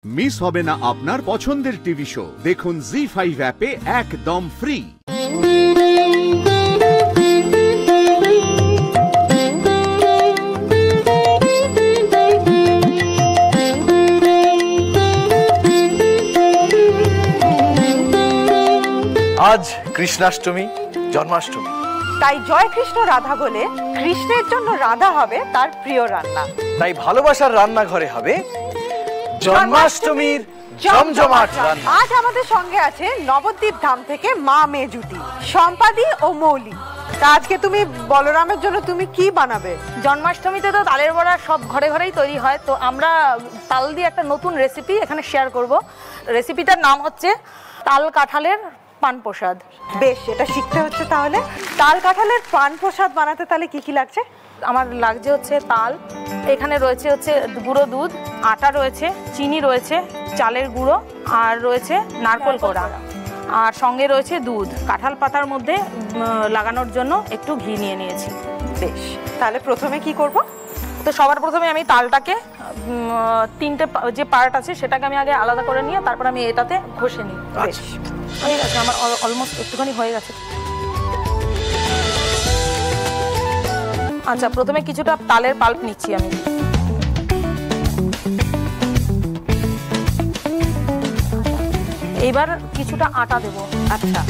Miss হবে না আপনার পছন্দের টিভি শো। দেখুন জি5 অ্যাপে একদম ফ্রি। আজ কৃষ্ণাষ্টমী, জন্মাষ্টমী, তাই জয় কৃষ্ণ রাধা বলে কৃষ্ণের জন্য রাধা হবে তার প্রিয় রান্না। তাই ভালোবাসার রান্নাঘরে হবে জন্মাষ্টমীর জমজমাট রান্না। আজ আমাদের সঙ্গে আছে নবদ্বীপ ধাম থেকে মা মেয়ে জুটি সম্পাদি ও মৌলি। তা আজকে তুমি বলরামের জন্য তুমি কি বানাবে? জন্মাষ্টমীতে তো তালের বড়া সব ঘরে ঘরেই তৈরি হয়, তো আমরা তাল দিয়ে একটা নতুন রেসিপি এখানে শেয়ার করব। রেসিপিটার নাম হচ্ছে তাল কাঁঠালের পান প্রসাদ। বেশ, এটা শিখতে হচ্ছে। তাহলে তাল কাঁঠালের পান প্রসাদ বানাতে তাহলে কি কি লাগছে? আমার লাগছে হচ্ছে তাল, এখানে রয়েছে হচ্ছে গুঁড়ো দুধ, আটা রয়েছে, চিনি রয়েছে, চালের গুঁড়ো, আর রয়েছে নারকেল কোড়া, আর সঙ্গে রয়েছে দুধ। কাঁঠাল পাতার মধ্যে লাগানোর জন্য একটু ঘি নিয়ে নিয়েছি। বেশ, তাহলে প্রথমে কি করব? তো সবার প্রথমে আমি তালটাকে তিনটে যে পার্ট আছে সেটাকে আমি আগে আলাদা করে নিয়ে তারপর আমি এটাতে ঘষে নিই। বেশ, হয়ে গেছে আমার অলমোস্ট, একটুখানি হয়ে গেছে। আচ্ছা, প্রথমে কিছুটা তালের পাল্প নিচ্ছি আমি। এইবার কিছুটা আটা দেব। আচ্ছা,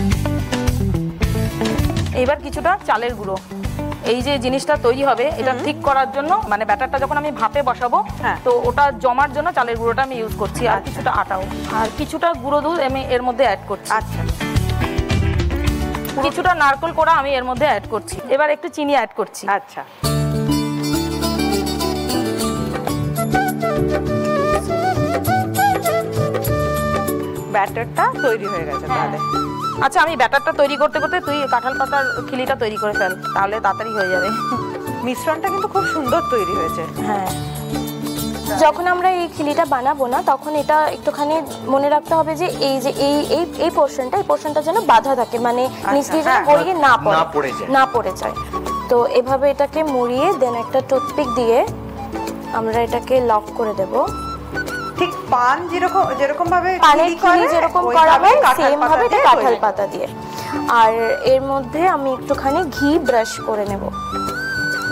এইবার কিছুটা চালের গুঁড়ো। এই যে জিনিসটা তৈরি হবে এটা ঠিক করার জন্য, মানে ব্যাটারটা যখন আমি ভাপে বসাবো তো ওটা জমার জন্য চালের গুঁড়োটা আমি ইউজ করছি, আর কিছুটা আটাও, আর কিছুটা গুঁড়ো দুধ আমি এর মধ্যে অ্যাড করছি। আচ্ছা, কিছুটা নারকেল কোড়া আমি এর মধ্যে অ্যাড করছি। এবার একটু চিনি অ্যাড করছি। আচ্ছা, ব্যাটারটা তৈরি হয়ে গেছে তাহলে। আচ্ছা, আমি ব্যাটারটা তৈরি করতে করতে তুই কাঁঠাল পাতার খিলিটা তৈরি করে ফেল, তাহলে তাড়াতাড়ি হয়ে যাবে। মিশ্রণটা কিন্তু খুব সুন্দর তৈরি হয়েছে। হ্যাঁ, যখন আমরা এই খিলিটা বানাবো না তখন এটা একটুখানি মনে রাখতে হবে যে এই যে এই পোর্শনটা যেন বাঁধা থাকে, মানে নিচ দিয়ে যেন গড়িয়ে না পড়ে যায়। তো এভাবে এটাকে মুড়িয়ে দেন একটা টুথপিক দিয়ে আমরা এটাকে লক করে দেব। ঠিক পান যেরকম ভাবে পানের খিলি যেরকম করা হয় সেম ভাবে এটা কাঁঠাল পাতা দিয়ে। আর এর মধ্যে আমি একটুখানি ঘি ব্রাশ করে নেব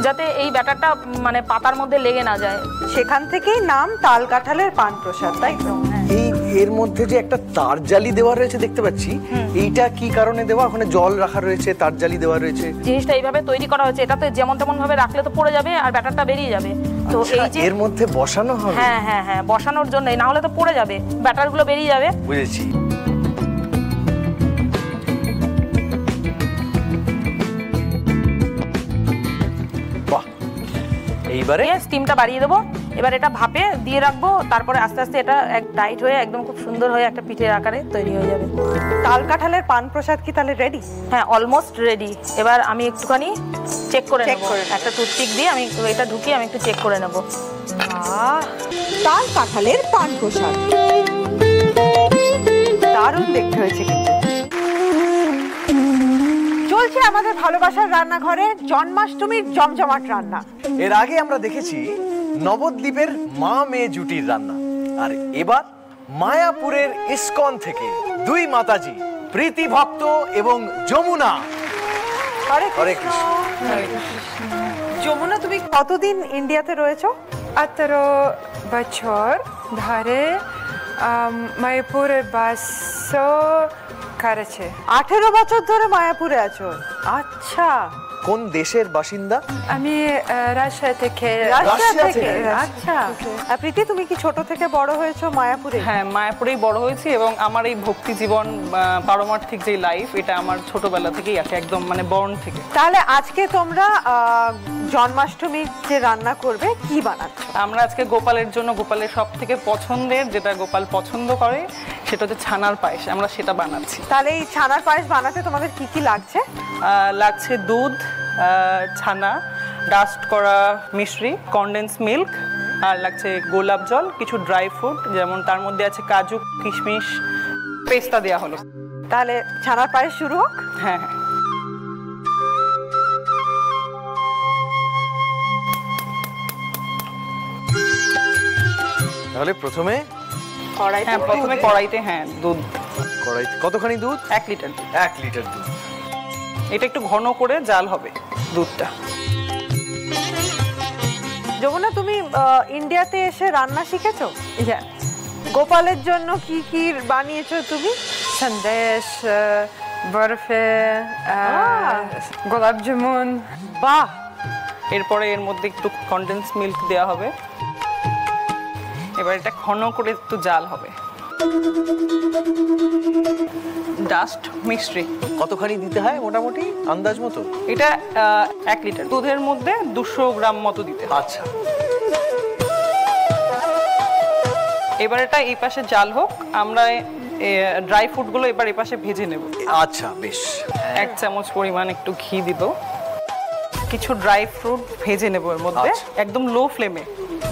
যাতে এই ব্যাটারটা মানে পাতার মধ্যে লেগে না যায়। সেখান থেকেই নাম তাল কাঁঠালের পান প্রসাদ, তাই তো? এই এর মধ্যে যে একটা তার জালি দেওয়া রয়েছে দেখতে পাচ্ছি, এইটা কি কারণে দেওয়া? ওখানে জল রাখা রয়েছে, তার জালি দেওয়া রয়েছে। জিনিসটা এইভাবে তৈরি করা হয়েছে, এটা তো যেমন তেমন ভাবে রাখলে তো পড়ে যাবে আর ব্যাটারটা বেরিয়ে যাবে। তো এই যে এর মধ্যে বসানো হবে। হ্যাঁ হ্যাঁ হ্যাঁ, বসানোর জন্য, না হলে তো পড়ে যাবে, ব্যাটারগুলো বেরিয়ে যাবে। বুঝেছি। এইবারে স্টিমটা বাড়িয়ে দেবো। এবার এটা ভাপে দিয়ে রাখবো, তারপরে আস্তে আস্তে এটা টাইট হয়ে একদম খুব সুন্দর হয়ে একটা পিঠের আকারে তৈরি হয়ে যাবে। তাল কাঁঠালের পান প্রসাদ কি তাহলে রেডি? হ্যাঁ, অলমোস্ট রেডি। এবার আমি একটুখানি চেক করে নেব, একটা টুথপিক দিয়ে আমি এটা ঢুকিয়ে আমি একটু চেক করে নেব। তাল কাঁঠালের পান প্রসাদ দারুণ দেখতে হয়েছে। কিন্তু চলছে আমাদের ভালোবাসার রান্নাঘরে জন্মাষ্টমীর জমজমাট রান্না। এর আগে আমরা দেখেছি নবদ্বীপের মা মেয়ে জুটির রান্না, আর এবার মায়াপুরের ইসকন থেকে দুই মাতাজি প্রীতি ভক্ত এবং যমুনা। হরে কৃষ্ণ। যমুনা, তুমি কতদিন ইন্ডিয়াতে রয়েছো? 18 বছর ধরে মায়াপুরে বাস করেছে। 18 বছর ধরে মায়াপুরে আছো? আচ্ছা, কোন দেশের বাসিন্দা? আমি রাশিয়া থেকে। আচ্ছা, প্রীতি, তুমি কি ছোট থেকে বড় হয়েছো মায়াপুরে? হ্যাঁ, মায়াপুরেই বড় হয়েছি এবং আমার এই ভক্তি জীবন, পারমার্থিক যে লাইফ, এটা আমার ছোটবেলা থেকেই আছে, একদম মানে বর্ন থেকে। তাহলে আজকে তোমরা জন্মাষ্টমীর যে রান্না করবে, কি বানাচ্ছ? আমরা আজকে গোপালের জন্য, গোপালের সব থেকে পছন্দের, যেটা গোপাল পছন্দ করে, সেটা হচ্ছে ছানার পায়েস, আমরা সেটা বানাচ্ছি। তাহলে এই ছানার পায়েস বানাতে তোমাদের কি কি লাগছে? লাগছে দুধ, ছানা, ডাস্ট করা মিশ্রি, কনডেন্স মিল্ক, আর লাগছে গোলাপ জল, কিছু ড্রাই ফ্রুট, যেমন তার মধ্যে আছে কাজু, কিশমিশ, পেস্তা দেওয়া হলো। তাহলে ছানার পায়েস শুরু হোক। হ্যাঁ হ্যাঁ, তাহলে প্রথমে কড়াইতে হ্যাঁ, প্রথমে কড়াইতে দুধ, কড়াইতে কতখানি দুধ? 1 লিটার। 1 লিটার দুধ। এটা একটু ঘন করে জাল হবে দুধটা। যমুনা, তুমি ইন্ডিয়াতে এসে রান্না শিখেছো? হ্যাঁ, গোপালের জন্য কি কি বানিয়েছো তুমি? সন্দেশ, বরফি, গোলাপ জামুন। বাহ! এরপরে এর মধ্যে একটু কনডেন্স মিল্ক দেওয়া হবে। এবার এটা ঘন করে একটু জাল হবে। ডাস্ট মিশ্রি কতখানি দিতে হয় মোটামুটি আন্দাজ মতো? এটা 1 লিটার দুধের মধ্যে 200 গ্রাম মতো দিতে হয়। আচ্ছা, এবার এটা এই পাশে জাল হোক, আমরা ড্রাই ফ্রুটগুলো এবার এই পাশে ভেজে নেব। আচ্ছা, বেশ। 1 চামচ পরিমাণ একটু ঘি দিব, কিছু ড্রাই ফ্রুট ভেজে নেব এর মধ্যে একদম লো ফ্লেমে,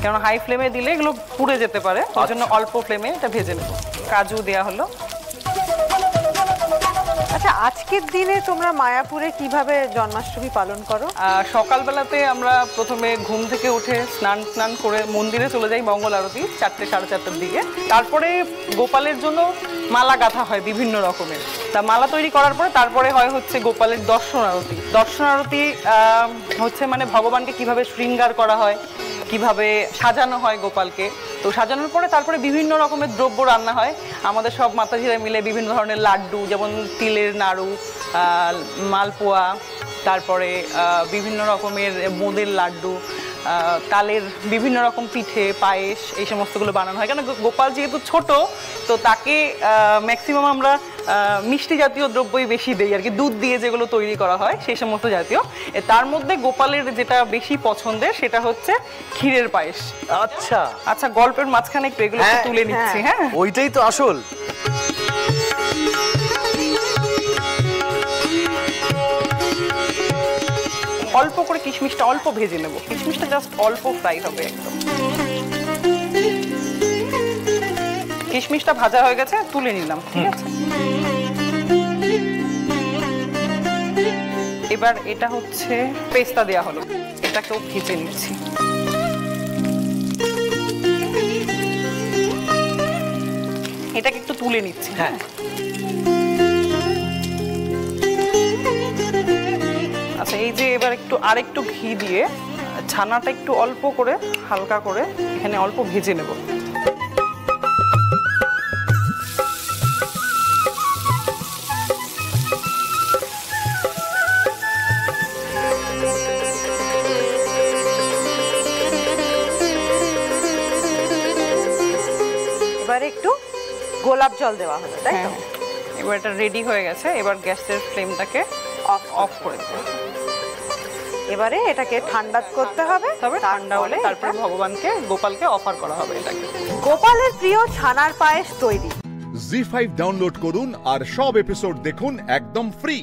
কারণ হাই ফ্লেমে দিলে এগুলো পুড়ে যেতে পারে, ওই জন্য অল্প ফ্লেমে এটা ভেজে নেব। কাজু দেয়া হলো। আচ্ছা, আজকের দিনে তোমরা মায়াপুরে কিভাবে জন্মাষ্টমী পালন করো? সকালবেলাতে আমরা প্রথমে ঘুম থেকে উঠে স্নান করে মন্দিরে চলে যাই মঙ্গল আরতি 4টে সাড়ে 4টার দিকে। তারপরে গোপালের জন্য মালা গাঁথা হয় বিভিন্ন রকমের। তা মালা তৈরি করার পরে তারপরে হয় হচ্ছে গোপালের দর্শন আরতি। দর্শন আরতি হচ্ছে মানে ভগবানকে কিভাবে শৃঙ্গার করা হয়, কিভাবে সাজানো হয় গোপালকে। তো সাজানোর পরে তারপরে বিভিন্ন রকমের দ্রব্য রান্না হয়। আমাদের সব মাতাজিরা মিলে বিভিন্ন ধরনের লাড্ডু, যেমন তিলের নাড়ু, মালপোয়া, তারপরে বিভিন্ন রকমের বোঁদের লাড্ডু, তালের বিভিন্ন রকম পিঠে, পায়েস, এই সমস্তগুলো বানানো হয়। কেন গোপাল যেহেতু ছোট, তো তাকে ম্যাক্সিমাম আমরা মিষ্টি জাতীয় দ্রব্যই বেশি দেই আর কি, দুধ দিয়ে যেগুলো তৈরি করা হয় সেই সমস্ত জাতীয়। তার মধ্যে গোপালের যেটা বেশি পছন্দের সেটা হচ্ছে ক্ষীরের পায়েস। আচ্ছা আচ্ছা, গল্পের মাঝখানে একটু এগুলো তুলে নিচ্ছি। হ্যাঁ, ওইটাই তো আসল। অল্প করে কিশমিশটা অল্প ভেজে নেব, কিশমিশটা জাস্ট অল্প ফ্রাই হবে একদম। কিশমিশটা ভাজা হয়ে গেছে, তুলে নিলাম। ঠিক আছে, এবার এটা হচ্ছে পেস্তা দেয়া হলো, এটাকেও ভেজে নিচ্ছি। এটাকে একটু তুলে নিচ্ছি। হ্যাঁ, আচ্ছা, এই যে এবার আরেকটু ঘি দিয়ে ছানাটা একটু অল্প করে হালকা করে এখানে অল্প ভেজে নেব। এবারে একটু গোলাপ জল দেওয়া হলো, তাই তো? এবার এটা রেডি হয়ে গেছে, এবার গ্যাসের ফ্লেমটাকে অফ করে দেব। এবারে এটাকে ঠান্ডা করতে হবে, তবে ঠান্ডা হলে তারপরে ভগবানকে, গোপালকে অফার করা হবে এটাকে। গোপালের প্রিয় ছানার পায়েস তৈরি। জি5 ডাউনলোড করুন আর সব এপিসোড দেখুন একদম ফ্রি।